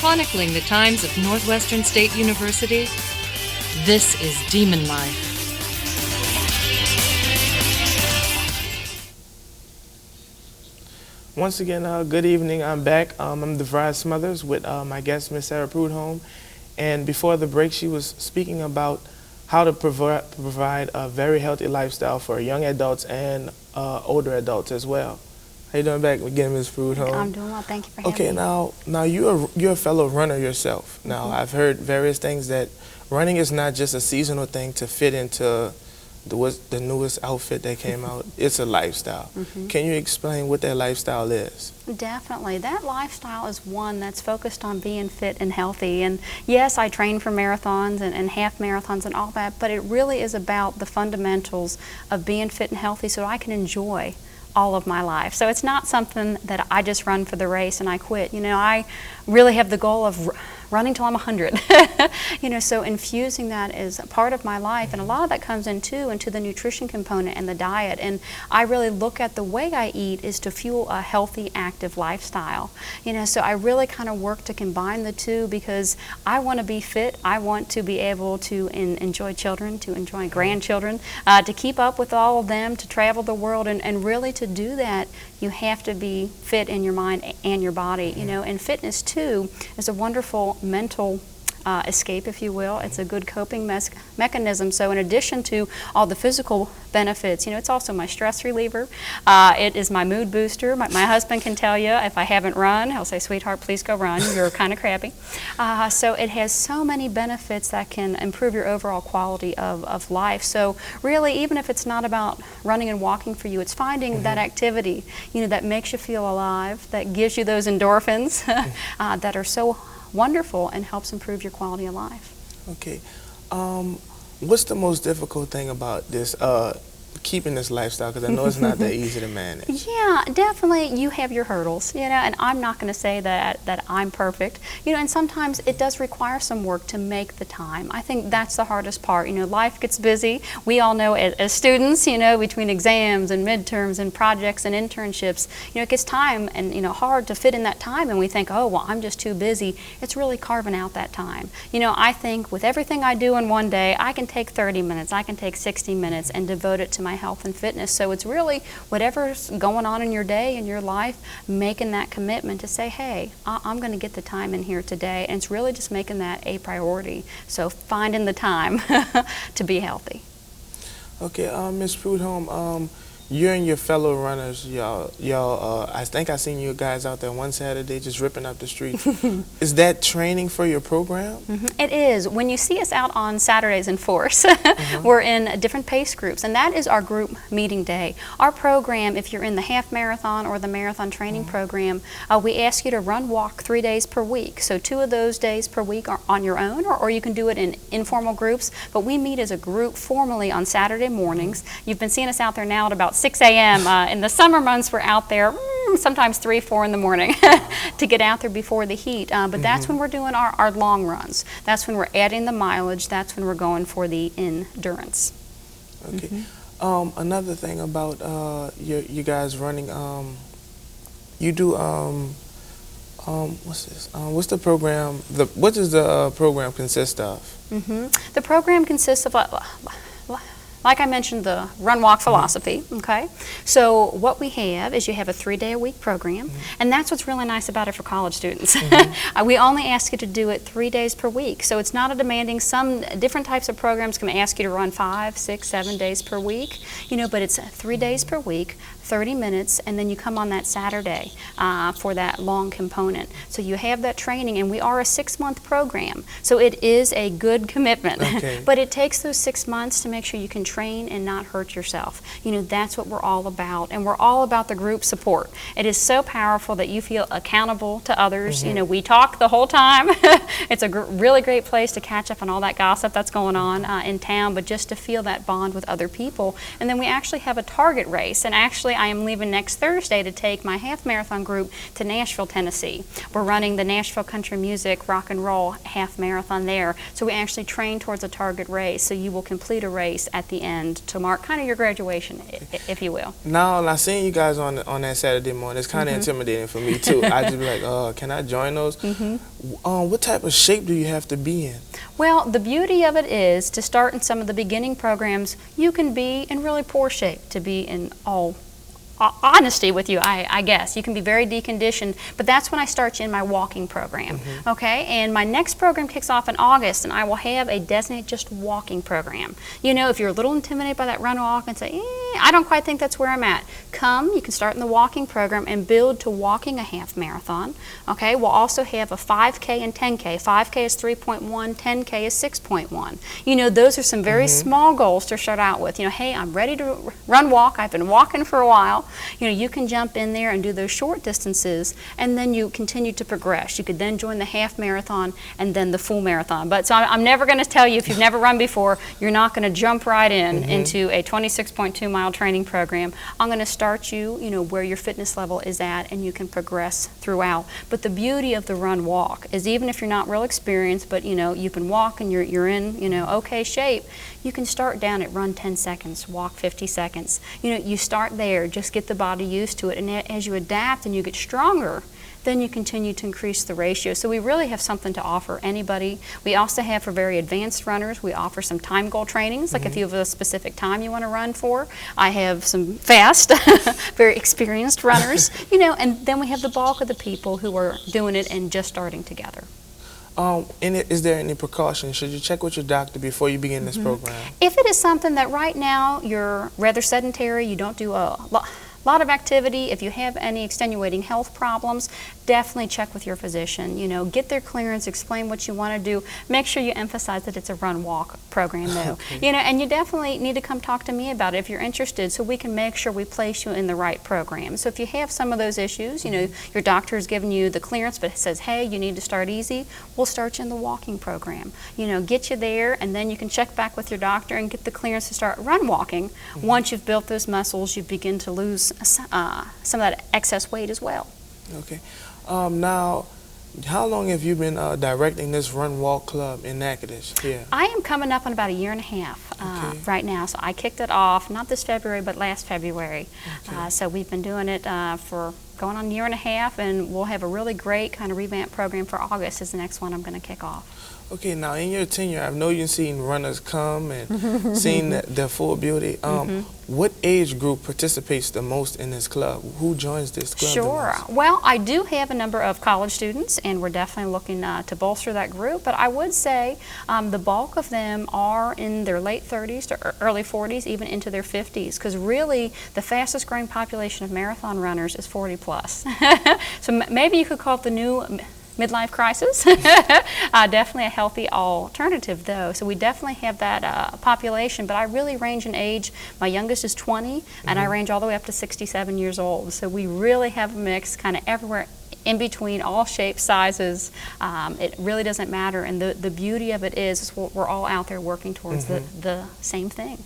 chronicling the times of Northwestern State University, this is Demon Life. Once again, good evening. I'm back. I'm DeVry Smothers with my guest, Miss Sarah Prudhomme. And before the break, she was speaking about how to provide a very healthy lifestyle for young adults and older adults as well. How you doing back again, Ms. Prudhomme? I'm doing well. Thank you for having me. Okay, now you're a fellow runner yourself. Now, I've heard various things that running is not just a seasonal thing to fit into the newest outfit that came out. It's a lifestyle. Can you explain what that lifestyle is? Definitely. That lifestyle is one that's focused on being fit and healthy. And yes, I train for marathons and half marathons and all that, but it really is about the fundamentals of being fit and healthy so I can enjoy all of my life. So it's not something that I just run for the race and I quit. You know, I really have the goal of running till I'm 100. You know, so infusing that is a part of my life, and a lot of that comes into the nutrition component and the diet. And I really look at the way I eat is to fuel a healthy, active lifestyle. You know, so I really kind of work to combine the two because I want to be fit. I want to be able to enjoy children, to enjoy grandchildren, to keep up with all of them, to travel the world, and really to do that, you have to be fit in your mind and your body. You know, and fitness too is a wonderful mental escape, if you will. It's a good coping mechanism. So in addition to all the physical benefits, you know, it's also my stress reliever. It is my mood booster. My husband can tell you if I haven't run, he'll say, "Sweetheart, please go run. You're kind of crappy." So it has so many benefits that can improve your overall quality of life. So really, even if it's not about running and walking for you, it's finding that activity, you know, that makes you feel alive, that gives you those endorphins that are so wonderful and helps improve your quality of life. Okay. What's the most difficult thing about this, keeping this lifestyle? Because I know it's not that easy to manage. Yeah, definitely you have your hurdles, you know, and I'm not going to say that I'm perfect, you know, and sometimes it does require some work to make the time. I think that's the hardest part. You know, life gets busy. We all know as students, you know, between exams and midterms and projects and internships, you know, it gets time and, you know, hard to fit in that time, and we think, oh, well, I'm just too busy. It's really carving out that time. You know, I think with everything I do in one day, I can take 30 minutes, I can take 60 minutes and devote it to my health and fitness. So it's really whatever's going on in your day, in your life, making that commitment to say, hey, I'm going to get the time in here today. And it's really just making that a priority. So finding the time to be healthy. Okay, Ms. Prudhomme, you and your fellow runners, y'all, I think I seen you guys out there one Saturday just ripping up the street. Is that training for your program? It is. When you see us out on Saturdays in force, we're in different pace groups, and that is our group meeting day. Our program, if you're in the half marathon or the marathon training program, we ask you to run walk 3 days per week. So 2 of those days per week are on your own, or you can do it in informal groups, but we meet as a group formally on Saturday mornings. You've been seeing us out there now at about 6 a.m. In the summer months, we're out there sometimes 3, 4 in the morning to get out there before the heat. But that's when we're doing our long runs. That's when we're adding the mileage. That's when we're going for the endurance. Okay. Another thing about you guys running, you do what's this? What's the program? What does the program consist of? The program consists of like I mentioned, the run-walk philosophy, okay? So what we have is you have a 3-day-a-week program, and that's what's really nice about it for college students. We only ask you to do it 3 days per week, so it's not a demanding. Some different types of programs can ask you to run 5, 6, 7 days per week, you know, but it's 3 days per week, 30 minutes, and then you come on that Saturday for that long component. So you have that training, and we are a 6-month program, so it is a good commitment. But it takes those 6 months to make sure you can train and not hurt yourself. You know, that's what we're all about, and we're all about the group support. It is so powerful that you feel accountable to others. You know, we talk the whole time. It's a really great place to catch up on all that gossip that's going on in town, but just to feel that bond with other people. And then we actually have a target race, and actually I am leaving next Thursday to take my half marathon group to Nashville, Tennessee. We're running the Nashville Country Music Rock and Roll half marathon there. So we actually train towards a target race, so you will complete a race at the end to mark kind of your graduation, if you will. Now, I seen you guys on that Saturday morning. It's kind of intimidating for me too. I just be like, oh, can I join those? What type of shape do you have to be in? Well, the beauty of it is to start in some of the beginning programs, you can be in really poor shape to be in all honesty with you, I guess. You can be very deconditioned, but that's when I start you in my walking program, okay? And my next program kicks off in August, and I will have a designated just walking program. You know, if you're a little intimidated by that run walk and say, I don't quite think that's where I'm at, come, you can start in the walking program and build to walking a half marathon, okay? We'll also have a 5K and 10K. 5K is 3.1, 10K is 6.1. You know, those are some very small goals to start out with. You know, hey, I'm ready to run walk. I've been walking for a while. You know, you can jump in there and do those short distances, and then you continue to progress. You could then join the half marathon and then the full marathon. But so I'm never going to tell you, if you've never run before, you're not going to jump right into a 26.2 mile training program. I'm going to start you, you know, where your fitness level is at, and you can progress throughout. But the beauty of the run walk is, even if you're not real experienced, but you know, you've been walking, you're in, you know, okay shape, you can start down at run 10 seconds, walk 50 seconds. You know, you start there, just get the body used to it, and as you adapt and you get stronger, then you continue to increase the ratio. So we really have something to offer anybody. We also have, for very advanced runners, we offer some time goal trainings, like if you have a specific time you want to run for. I have some fast, very experienced runners, you know, and then we have the bulk of the people who are doing it and just starting together. Is there any precautions? Should you check with your doctor before you begin this program? If it is something that right now you're rather sedentary, you don't do a lot of activity, if you have any extenuating health problems, definitely check with your physician. You know, get their clearance, explain what you want to do. Make sure you emphasize that it's a run-walk program, though. You know, and you definitely need to come talk to me about it if you're interested, so we can make sure we place you in the right program. So if you have some of those issues, you know, your doctor has given you the clearance, but says, hey, you need to start easy, we'll start you in the walking program. You know, get you there, and then you can check back with your doctor and get the clearance to start run walking. Once you've built those muscles, you begin to lose some of that excess weight as well. Okay. Now, how long have you been directing this Run Walk Club in Natchitoches here? I am coming up on about 1.5 years right now. So I kicked it off, not this February, but last February. So we've been doing it for going on 1.5 years, and we'll have a really great kind of revamped program for August is the next one I'm going to kick off. Okay, now in your tenure, I know you've seen runners come and seen their full beauty. What age group participates the most in this club? Who joins this club? Sure. Well, I do have a number of college students, and we're definitely looking to bolster that group. But I would say the bulk of them are in their late 30s to early 40s, even into their 50s, because really the fastest growing population of marathon runners is 40 plus. So maybe you could call it the new midlife crisis. Definitely a healthy alternative, though. So we definitely have that population, but I really range in age. My youngest is 20, and I range all the way up to 67 years old. So we really have a mix kind of everywhere in between, all shapes, sizes. It really doesn't matter, and the beauty of it is we're all out there working towards the same thing.